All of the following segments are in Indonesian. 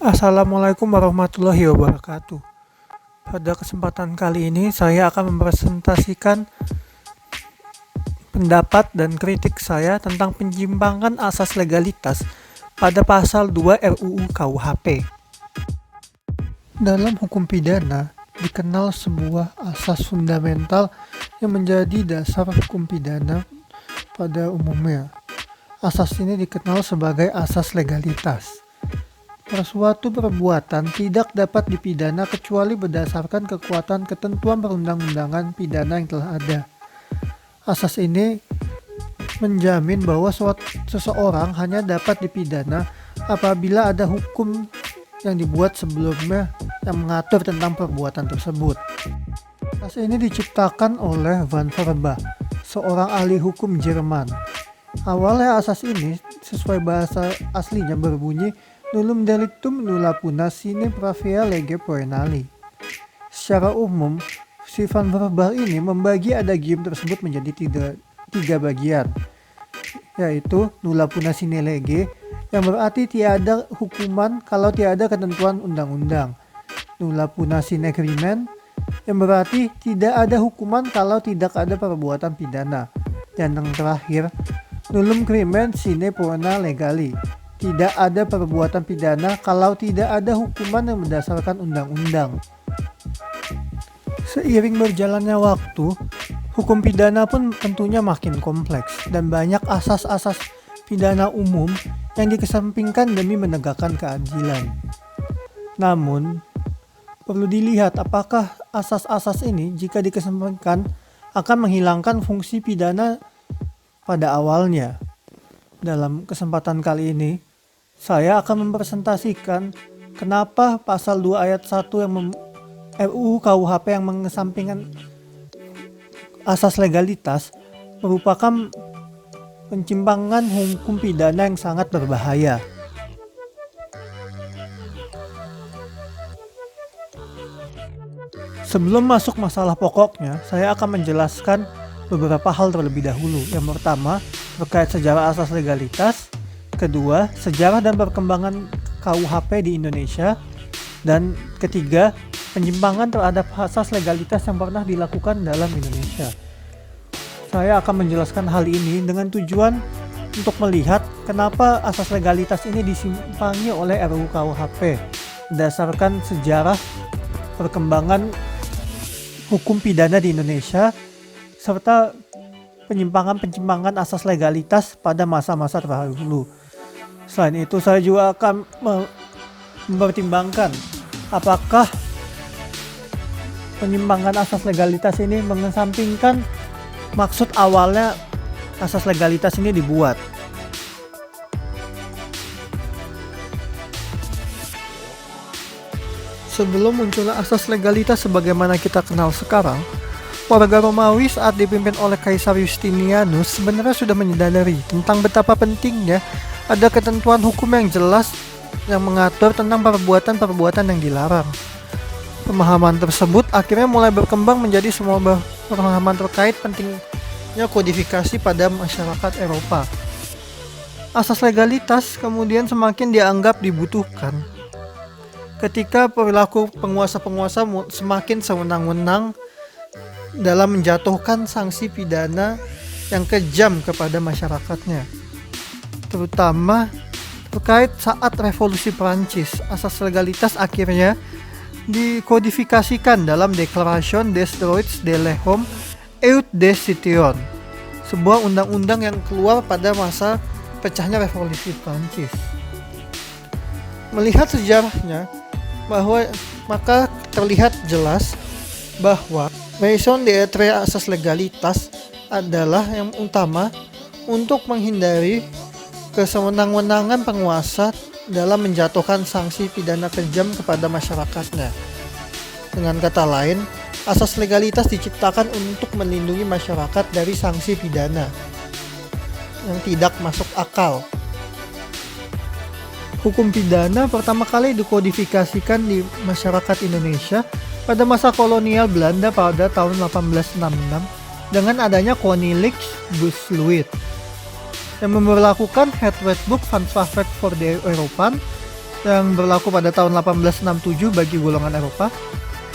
Assalamualaikum warahmatullahi wabarakatuh. Pada kesempatan kali ini saya akan mempresentasikan pendapat dan kritik saya tentang penyimpangan asas legalitas pada pasal 2 RUU KUHP. Dalam hukum pidana dikenal sebuah asas fundamental yang menjadi dasar hukum pidana pada umumnya. Asas ini dikenal sebagai asas legalitas. Suatu perbuatan tidak dapat dipidana kecuali berdasarkan kekuatan ketentuan perundang-undangan pidana yang telah ada. Asas ini menjamin bahwa seseorang hanya dapat dipidana apabila ada hukum yang dibuat sebelumnya yang mengatur tentang perbuatan tersebut. Asas ini diciptakan oleh Van Verba, seorang ahli hukum Jerman. Awalnya asas ini sesuai bahasa aslinya berbunyi nullum delictum nulla puna sine pravea lege poenali. Secara umum, si Van Verbal ini membagi adagium tersebut menjadi tiga bagian, yaitu nulla puna sine lege, yang berarti tiada hukuman kalau tiada ketentuan undang-undang. Nulla puna sine crimen, yang berarti tidak ada hukuman kalau tidak ada perbuatan pidana. Dan yang terakhir, nullum crimen sine poena legali, tidak ada perbuatan pidana kalau tidak ada hukuman yang berdasarkan undang-undang. Seiring berjalannya waktu, hukum pidana pun tentunya makin kompleks dan banyak asas-asas pidana umum yang dikesampingkan demi menegakkan keadilan. Namun, perlu dilihat apakah asas-asas ini jika dikesampingkan akan menghilangkan fungsi pidana pada awalnya. Dalam kesempatan kali ini, saya akan mempresentasikan kenapa pasal 2 ayat 1 yang RUU KUHP yang mengesampingkan asas legalitas merupakan penyimpangan hukum pidana yang sangat berbahaya. Sebelum masuk masalah pokoknya, saya akan menjelaskan beberapa hal terlebih dahulu. Yang pertama, terkait sejarah asas legalitas. Kedua, sejarah dan perkembangan KUHP di Indonesia. Dan ketiga, penyimpangan terhadap asas legalitas yang pernah dilakukan dalam Indonesia. Saya akan menjelaskan hal ini dengan tujuan untuk melihat kenapa asas legalitas ini disimpangi oleh RUU KUHP berdasarkan sejarah perkembangan hukum pidana di Indonesia serta penyimpangan asas legalitas pada masa-masa terdahulu. Selain itu, saya juga akan mempertimbangkan apakah penyimpangan asas legalitas ini mengesampingkan maksud awalnya asas legalitas ini dibuat. Sebelum munculnya asas legalitas sebagaimana kita kenal sekarang, warga Romawi saat dipimpin oleh Kaisar Justinianus sebenarnya sudah menyadari tentang betapa pentingnya ada ketentuan hukum yang jelas yang mengatur tentang perbuatan-perbuatan yang dilarang. Pemahaman tersebut akhirnya mulai berkembang menjadi semua pemahaman terkait pentingnya kodifikasi pada masyarakat Eropa. Asas legalitas kemudian semakin dianggap dibutuhkan ketika perilaku penguasa-penguasa semakin sewenang-wenang dalam menjatuhkan sanksi pidana yang kejam kepada masyarakatnya. Terutama terkait saat revolusi Prancis, asas legalitas akhirnya dikodifikasikan dalam Déclaration des droits de l'homme et des citoyens, sebuah undang-undang yang keluar pada masa pecahnya revolusi Prancis. Melihat sejarahnya, maka terlihat jelas bahwa raison d'être asas legalitas adalah yang utama untuk menghindari kesewenang-wenangan penguasa dalam menjatuhkan sanksi pidana kejam kepada masyarakatnya. Dengan kata lain, asas legalitas diciptakan untuk melindungi masyarakat dari sanksi pidana yang tidak masuk akal. Hukum pidana pertama kali dikodifikasikan di masyarakat Indonesia pada masa kolonial Belanda pada tahun 1866 dengan adanya Koninklijk Besluit yang memberlakukan Het Wetboek van Strafrecht voor de Europeaan yang berlaku pada tahun 1867 bagi golongan Eropa.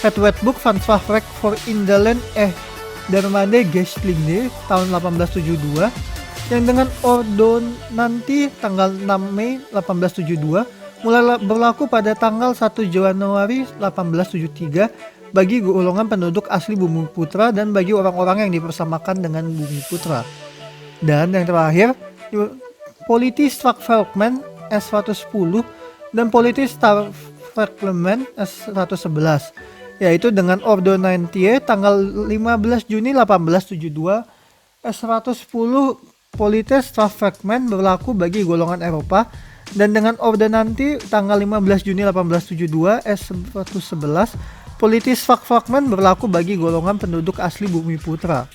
Het Wetboek van Strafrecht voor Indelen Dermade Gestlingde tahun 1872 yang dengan ordonansi tanggal 6 Mei 1872 mulai berlaku pada tanggal 1 Januari 1873 bagi golongan penduduk asli Bumiputra dan bagi orang-orang yang dipersamakan dengan Bumiputra. Dan yang terakhir, Politisch Strafrechtman S110 dan Politisch Strafrechtman S111, yaitu dengan ordonansie tanggal 15 Juni 1872 S110 Politisch Strafrechtman berlaku bagi golongan Eropa dan dengan ordonansi tanggal 15 Juni 1872 S111 Politisch Strafrechtman berlaku bagi golongan penduduk asli Bumiputra.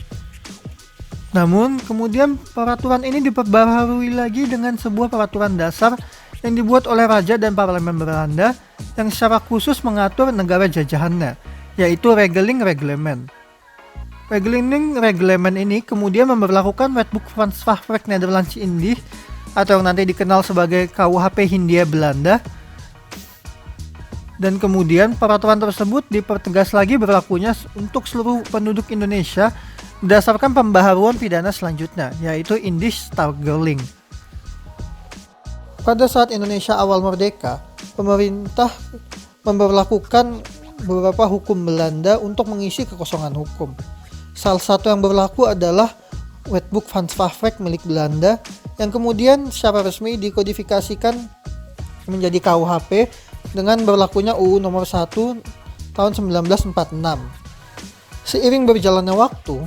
Namun, kemudian peraturan ini diperbaharui lagi dengan sebuah peraturan dasar yang dibuat oleh Raja dan Parlemen Belanda yang secara khusus mengatur negara jajahannya, yaitu Regeling Reglement. Regeling Reglement ini kemudian memberlakukan Wetboek van Strafrecht Nederlands-Indisch atau yang nanti dikenal sebagai KUHP Hindia Belanda. Dan kemudian peraturan tersebut dipertegas lagi berlakunya untuk seluruh penduduk Indonesia berdasarkan pembaharuan pidana selanjutnya, yaitu Indisch Strafregeling. Pada saat Indonesia awal merdeka, pemerintah memberlakukan beberapa hukum Belanda untuk mengisi kekosongan hukum. Salah satu yang berlaku adalah Wetboek van Strafrecht milik Belanda yang kemudian secara resmi dikodifikasikan menjadi KUHP dengan berlakunya UU nomor 1 tahun 1946. Seiring berjalannya waktu,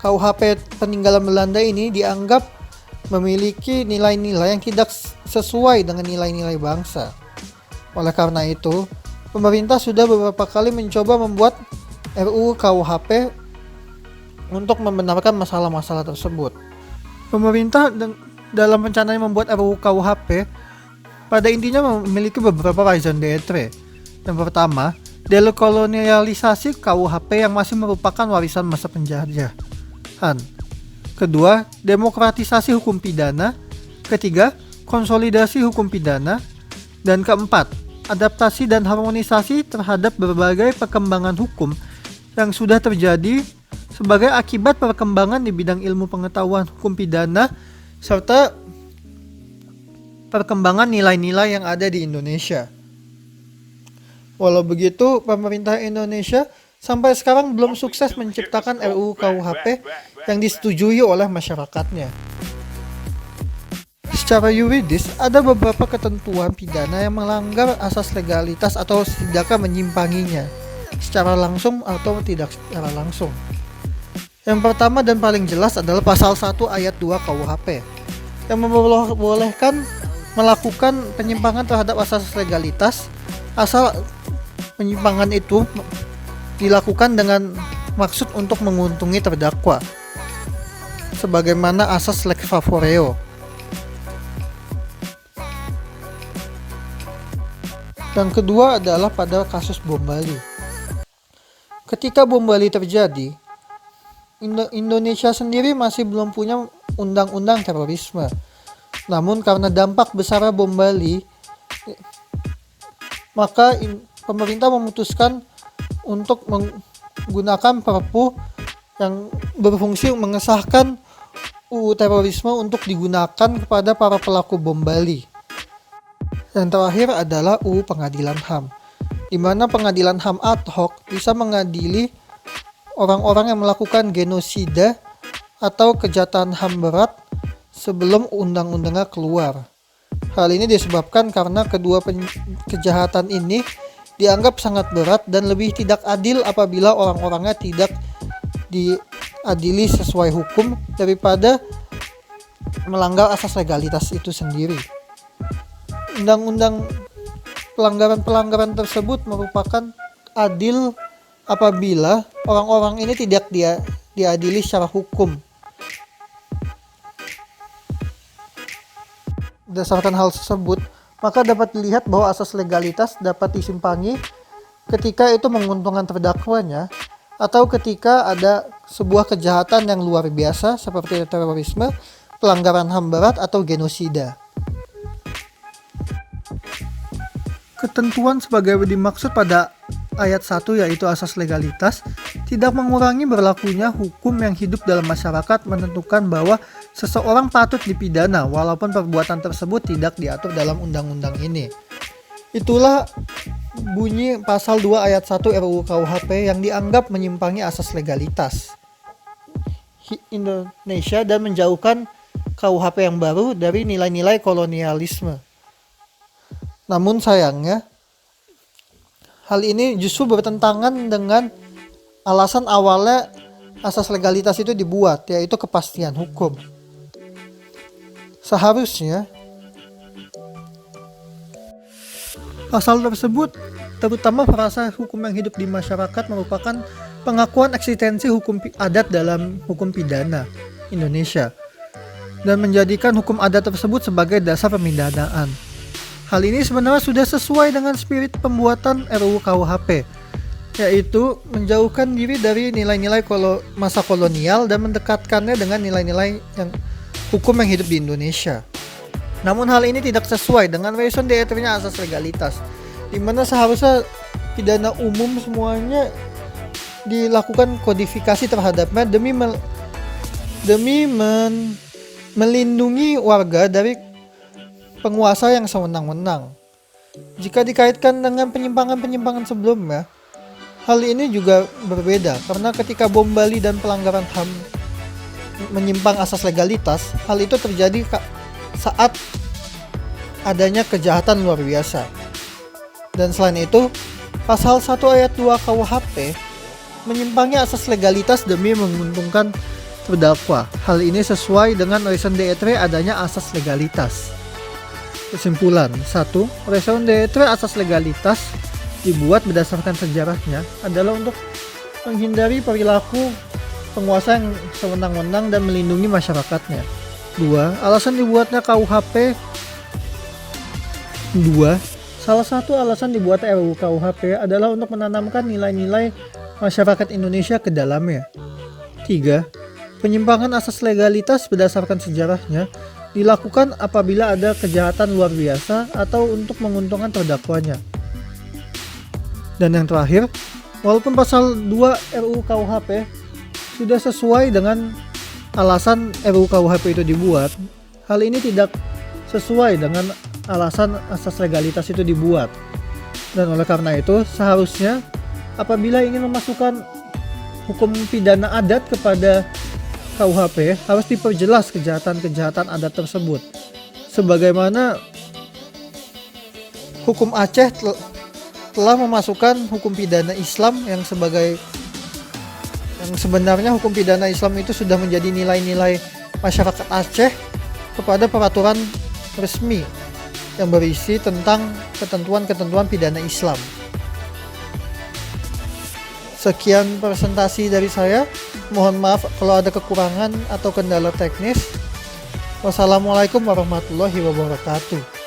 KUHP peninggalan Belanda ini dianggap memiliki nilai-nilai yang tidak sesuai dengan nilai-nilai bangsa. Oleh karena itu, pemerintah sudah beberapa kali mencoba membuat RUU KUHP untuk membenarkan masalah-masalah tersebut. Pemerintah dalam rencananya membuat RUU KUHP pada intinya memiliki beberapa raison d'être. Yang pertama, dekolonialisasi KUHP yang masih merupakan warisan masa penjajahan. Kedua, demokratisasi hukum pidana. Ketiga, konsolidasi hukum pidana. Dan keempat, adaptasi dan harmonisasi terhadap berbagai perkembangan hukum yang sudah terjadi sebagai akibat perkembangan di bidang ilmu pengetahuan hukum pidana serta perkembangan nilai-nilai yang ada di Indonesia. Walau begitu, pemerintah Indonesia sampai sekarang belum sukses menciptakan RUU KUHP yang disetujui oleh masyarakatnya. Secara yuridis, ada beberapa ketentuan pidana yang melanggar asas legalitas atau setidaknya menyimpanginya, secara langsung atau tidak secara langsung. Yang pertama dan paling jelas adalah pasal 1 ayat 2 KUHP, yang membolehkan melakukan penyimpangan terhadap asas legalitas asal penyimpangan itu dilakukan dengan maksud untuk menguntungi terdakwa, sebagaimana asas lex favoreo. Dan kedua adalah pada kasus bom Bali. Ketika bom Bali terjadi, Indonesia sendiri masih belum punya undang-undang terorisme. Namun karena dampak besar bom Bali, maka pemerintah memutuskan untuk menggunakan Perpu yang berfungsi mengesahkan UU terorisme untuk digunakan kepada para pelaku bom Bali. Yang terakhir adalah UU Pengadilan HAM, di mana Pengadilan HAM ad hoc bisa mengadili orang-orang yang melakukan genosida atau kejahatan HAM berat sebelum undang-undangnya keluar. Hal ini disebabkan karena kedua kejahatan ini dianggap sangat berat dan lebih tidak adil apabila orang-orangnya tidak diadili sesuai hukum daripada melanggar asas legalitas itu sendiri. Undang-undang pelanggaran-pelanggaran tersebut merupakan adil apabila orang-orang ini tidak diadili secara hukum. Berdasarkan hal tersebut, maka dapat dilihat bahwa asas legalitas dapat disimpangi ketika itu menguntungkan terdakwanya atau ketika ada sebuah kejahatan yang luar biasa seperti terorisme, pelanggaran HAM berat atau genosida. Ketentuan sebagai dimaksud pada ayat 1 yaitu asas legalitas tidak mengurangi berlakunya hukum yang hidup dalam masyarakat, menentukan bahwa seseorang patut dipidana walaupun perbuatan tersebut tidak diatur dalam undang-undang ini. Itulah bunyi pasal 2 ayat 1 RUU KUHP yang dianggap menyimpangi asas legalitas Indonesia dan menjauhkan KUHP yang baru dari nilai-nilai kolonialisme. Namun sayangnya, hal ini justru bertentangan dengan alasan awalnya asas legalitas itu dibuat, yaitu kepastian hukum. Seharusnya pasal tersebut, terutama frasa hukum yang hidup di masyarakat, merupakan pengakuan eksistensi hukum adat dalam hukum pidana Indonesia dan menjadikan hukum adat tersebut sebagai dasar pemidanaan. Hal ini sebenarnya sudah sesuai dengan spirit pembuatan RUU KUHP, yaitu menjauhkan diri dari nilai-nilai masa kolonial dan mendekatkannya dengan nilai-nilai hukum yang hidup di Indonesia. Namun hal ini tidak sesuai dengan raison d'être-nya asas legalitas, di mana seharusnya pidana umum semuanya dilakukan kodifikasi terhadapnya demi melindungi warga dari penguasa yang sewenang-wenang. Jika dikaitkan dengan penyimpangan-penyimpangan sebelumnya, hal ini juga berbeda karena ketika bom Bali dan pelanggaran HAM menyimpang asas legalitas, hal itu terjadi saat adanya kejahatan luar biasa. Dan selain itu, pasal 1 ayat 2 KUHP menyimpangi asas legalitas demi menguntungkan terdakwa. Hal ini sesuai dengan raison d'être adanya asas legalitas. Kesimpulan 1. Raison d'être asas legalitas dibuat berdasarkan sejarahnya adalah untuk menghindari perilaku penguasa yang sewenang-wenang dan melindungi masyarakatnya. 2. Alasan dibuatnya KUHP. 2. Salah satu alasan dibuatnya RUU KUHP adalah untuk menanamkan nilai-nilai masyarakat Indonesia ke dalamnya. 3. Penyimpangan asas legalitas berdasarkan sejarahnya dilakukan apabila ada kejahatan luar biasa atau untuk menguntungkan terdakwanya. Dan yang terakhir, walaupun pasal 2 RUU KUHP sudah sesuai dengan alasan RUU KUHP itu dibuat, hal ini tidak sesuai dengan alasan asas legalitas itu dibuat. Dan oleh karena itu, seharusnya apabila ingin memasukkan hukum pidana adat kepada KUHP, harus diperjelas kejahatan-kejahatan adat tersebut. Sebagaimana hukum Aceh telah memasukkan hukum pidana Islam yang sebenarnya hukum pidana Islam itu sudah menjadi nilai-nilai masyarakat Aceh kepada peraturan resmi yang berisi tentang ketentuan-ketentuan pidana Islam. Sekian presentasi dari saya. Mohon maaf kalau ada kekurangan atau kendala teknis. Wassalamualaikum warahmatullahi wabarakatuh.